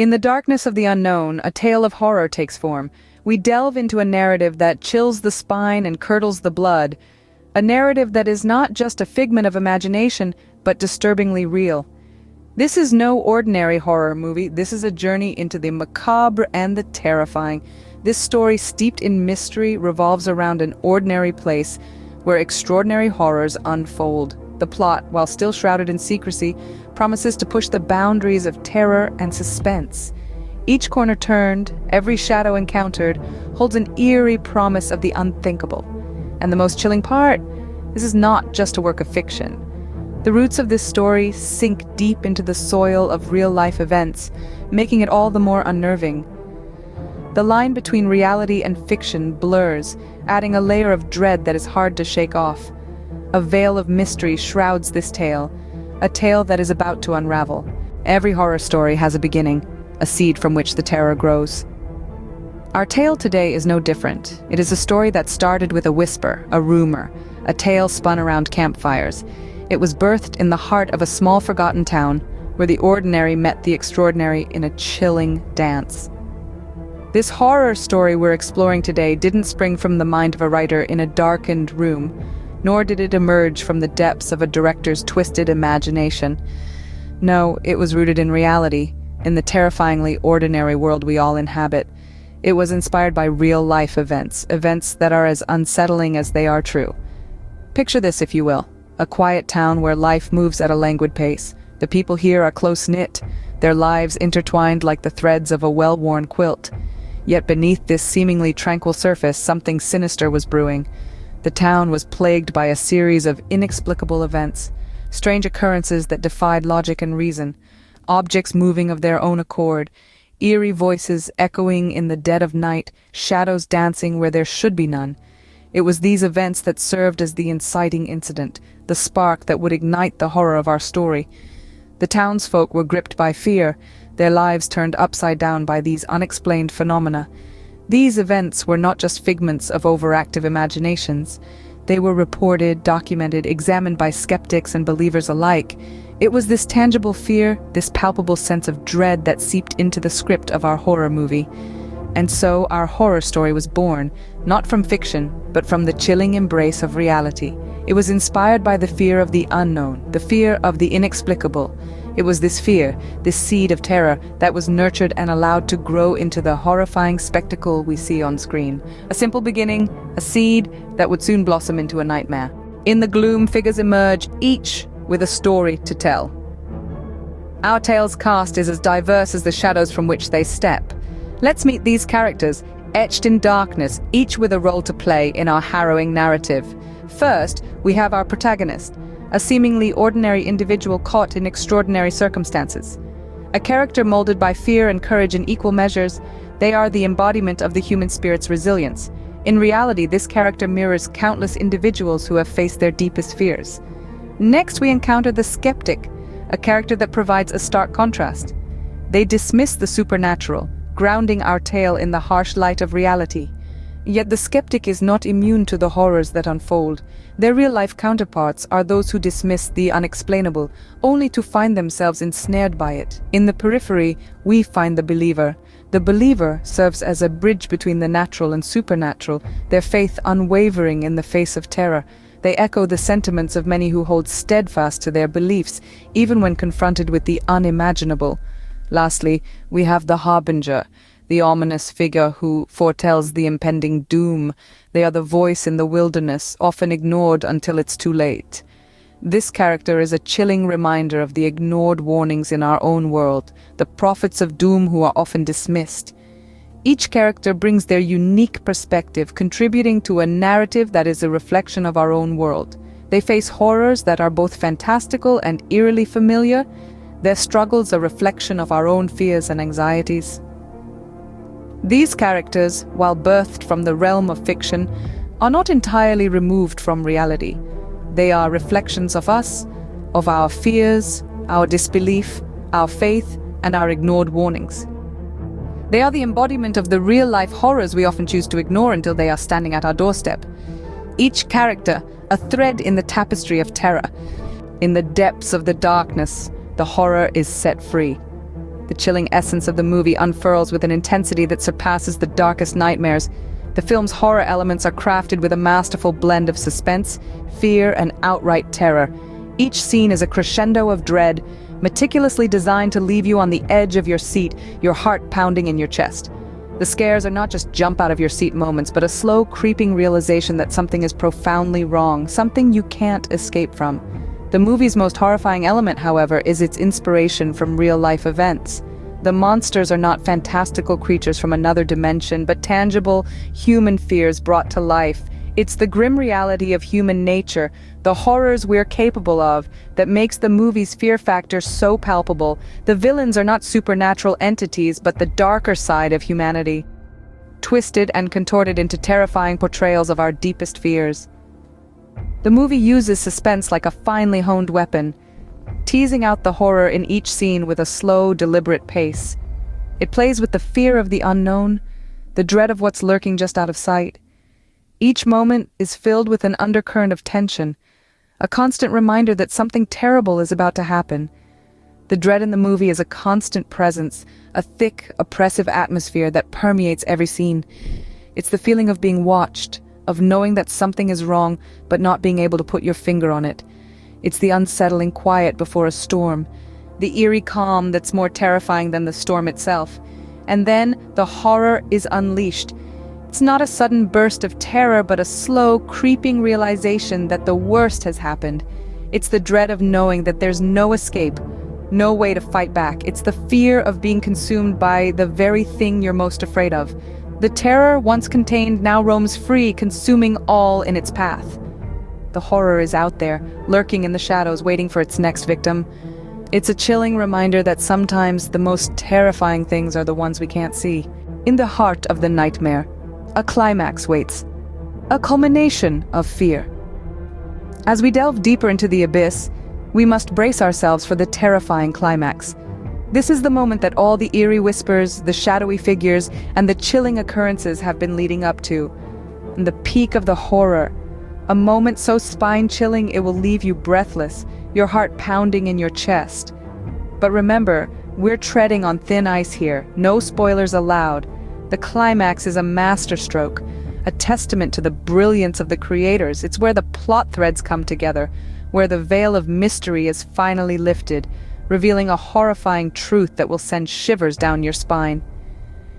In the darkness of the unknown, a tale of horror takes form. We delve into a narrative that chills the spine and curdles the blood, a narrative that is not just a figment of imagination, but disturbingly real. This is no ordinary horror movie. This is a journey into the macabre and the terrifying. This story, steeped in mystery, revolves around an ordinary place where extraordinary horrors unfold. The plot, while still shrouded in secrecy, promises to push the boundaries of terror and suspense. Each corner turned, every shadow encountered, holds an eerie promise of the unthinkable. And the most chilling part, this is not just a work of fiction. The roots of this story sink deep into the soil of real-life events, making it all the more unnerving. The line between reality and fiction blurs, adding a layer of dread that is hard to shake off. A veil of mystery shrouds this tale, a tale that is about to unravel. Every horror story has a beginning, a seed from which the terror grows. Our tale today is no different. It is a story that started with a whisper, a rumor, a tale spun around campfires. It was birthed in the heart of a small forgotten town, where the ordinary met the extraordinary in a chilling dance. This horror story we're exploring today didn't spring from the mind of a writer in a darkened room, nor did it emerge from the depths of a director's twisted imagination. No, it was rooted in reality, in the terrifyingly ordinary world we all inhabit. It was inspired by real-life events, events that are as unsettling as they are true. Picture this, if you will, a quiet town where life moves at a languid pace. The people here are close-knit, their lives intertwined like the threads of a well-worn quilt. Yet beneath this seemingly tranquil surface, something sinister was brewing. The town was plagued by a series of inexplicable events, strange occurrences that defied logic and reason, objects moving of their own accord, eerie voices echoing in the dead of night, shadows dancing where there should be none. It was these events that served as the inciting incident, the spark that would ignite the horror of our story. The townsfolk were gripped by fear, their lives turned upside down by these unexplained phenomena. These events were not just figments of overactive imaginations. They were reported, documented, examined by skeptics and believers alike. It was this tangible fear, this palpable sense of dread that seeped into the script of our horror movie. And so our horror story was born, not from fiction, but from the chilling embrace of reality. It was inspired by the fear of the unknown, the fear of the inexplicable. It was this fear, this seed of terror, that was nurtured and allowed to grow into the horrifying spectacle we see on screen. A simple beginning, a seed that would soon blossom into a nightmare. In the gloom, figures emerge, each with a story to tell. Our tale's cast is as diverse as the shadows from which they step. Let's meet these characters, etched in darkness, each with a role to play in our harrowing narrative. First, we have our protagonist, a seemingly ordinary individual caught in extraordinary circumstances. A character molded by fear and courage in equal measures, they are the embodiment of the human spirit's resilience. In reality, this character mirrors countless individuals who have faced their deepest fears. Next, we encounter the skeptic, a character that provides a stark contrast. They dismiss the supernatural, grounding our tale in the harsh light of reality. Yet the skeptic is not immune to the horrors that unfold. Their real-life counterparts are those who dismiss the unexplainable, only to find themselves ensnared by it. In the periphery, we find the believer. The believer serves as a bridge between the natural and supernatural, their faith unwavering in the face of terror. They echo the sentiments of many who hold steadfast to their beliefs, even when confronted with the unimaginable. Lastly, we have the harbinger, the ominous figure who foretells the impending doom. They are the voice in the wilderness, often ignored until it's too late. This character is a chilling reminder of the ignored warnings in our own world, the prophets of doom who are often dismissed. Each character brings their unique perspective, contributing to a narrative that is a reflection of our own world. They face horrors that are both fantastical and eerily familiar, their struggles a reflection of our own fears and anxieties. These characters, while birthed from the realm of fiction, are not entirely removed from reality. They are reflections of us, of our fears, our disbelief, our faith, and our ignored warnings. They are the embodiment of the real-life horrors we often choose to ignore until they are standing at our doorstep. Each character, a thread in the tapestry of terror. In the depths of the darkness, the horror is set free. The chilling essence of the movie unfurls with an intensity that surpasses the darkest nightmares. The film's horror elements are crafted with a masterful blend of suspense, fear, and outright terror. Each scene is a crescendo of dread, meticulously designed to leave you on the edge of your seat, your heart pounding in your chest. The scares are not just jump-out-of-your-seat moments, but a slow, creeping realization that something is profoundly wrong, something you can't escape from. The movie's most horrifying element, however, is its inspiration from real-life events. The monsters are not fantastical creatures from another dimension, but tangible, human fears brought to life. It's the grim reality of human nature, the horrors we're capable of, that makes the movie's fear factor so palpable. The villains are not supernatural entities, but the darker side of humanity, twisted and contorted into terrifying portrayals of our deepest fears. The movie uses suspense like a finely honed weapon, teasing out the horror in each scene with a slow, deliberate pace. It plays with the fear of the unknown, the dread of what's lurking just out of sight. Each moment is filled with an undercurrent of tension, a constant reminder that something terrible is about to happen. The dread in the movie is a constant presence, a thick, oppressive atmosphere that permeates every scene. It's the feeling of being watched, of knowing that something is wrong, but not being able to put your finger on it. It's the unsettling quiet before a storm, the eerie calm that's more terrifying than the storm itself. And then the horror is unleashed. It's not a sudden burst of terror, but a slow, creeping realization that the worst has happened. It's the dread of knowing that there's no escape, no way to fight back. It's the fear of being consumed by the very thing you're most afraid of. The terror, once contained, now roams free, consuming all in its path. The horror is out there, lurking in the shadows, waiting for its next victim. It's a chilling reminder that sometimes the most terrifying things are the ones we can't see. In the heart of the nightmare, a climax waits, a culmination of fear. As we delve deeper into the abyss, we must brace ourselves for the terrifying climax. This is the moment that all the eerie whispers, the shadowy figures, and the chilling occurrences have been leading up to. And the peak of the horror, a moment so spine-chilling it will leave you breathless, your heart pounding in your chest. But remember, we're treading on thin ice here, no spoilers allowed. The climax is a masterstroke, a testament to the brilliance of the creators. It's where the plot threads come together, where the veil of mystery is finally lifted, revealing a horrifying truth that will send shivers down your spine.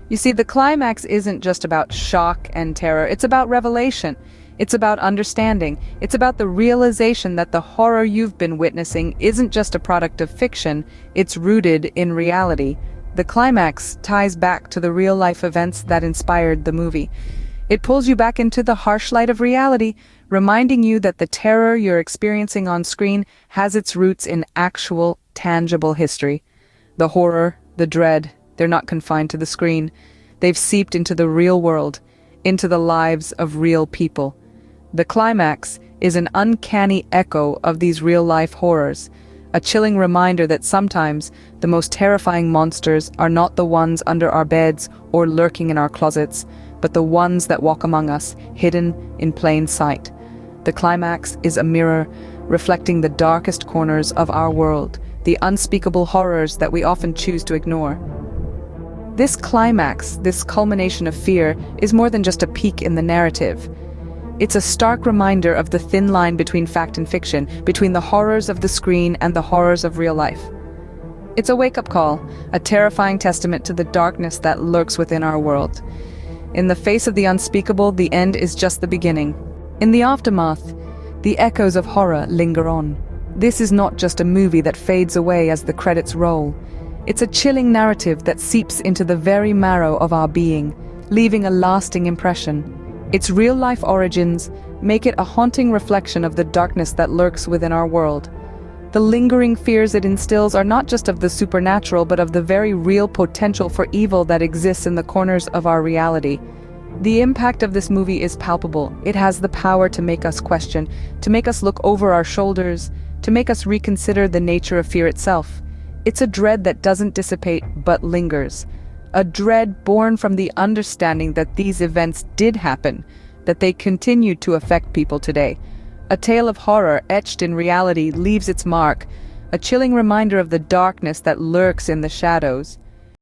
You see, the climax isn't just about shock and terror, it's about revelation. It's about understanding. It's about the realization that the horror you've been witnessing isn't just a product of fiction, it's rooted in reality. The climax ties back to the real-life events that inspired the movie. It pulls you back into the harsh light of reality, reminding you that the terror you're experiencing on screen has its roots in actual, tangible history. The horror, the dread, they're not confined to the screen. They've seeped into the real world, into the lives of real people. The climax is an uncanny echo of these real-life horrors, a chilling reminder that sometimes the most terrifying monsters are not the ones under our beds or lurking in our closets, but the ones that walk among us, hidden in plain sight. The climax is a mirror reflecting the darkest corners of our world, the unspeakable horrors that we often choose to ignore. This climax, this culmination of fear, is more than just a peak in the narrative. It's a stark reminder of the thin line between fact and fiction, between the horrors of the screen and the horrors of real life. It's a wake-up call, a terrifying testament to the darkness that lurks within our world. In the face of the unspeakable, the end is just the beginning. In the aftermath, the echoes of horror linger on. This is not just a movie that fades away as the credits roll. It's a chilling narrative that seeps into the very marrow of our being, leaving a lasting impression. Its real-life origins make it a haunting reflection of the darkness that lurks within our world. The lingering fears it instills are not just of the supernatural, but of the very real potential for evil that exists in the corners of our reality. The impact of this movie is palpable. It has the power to make us question, to make us look over our shoulders, to make us reconsider the nature of fear itself. It's a dread that doesn't dissipate, but lingers. A dread born from the understanding that these events did happen, that they continue to affect people today. A tale of horror etched in reality leaves its mark, a chilling reminder of the darkness that lurks in the shadows.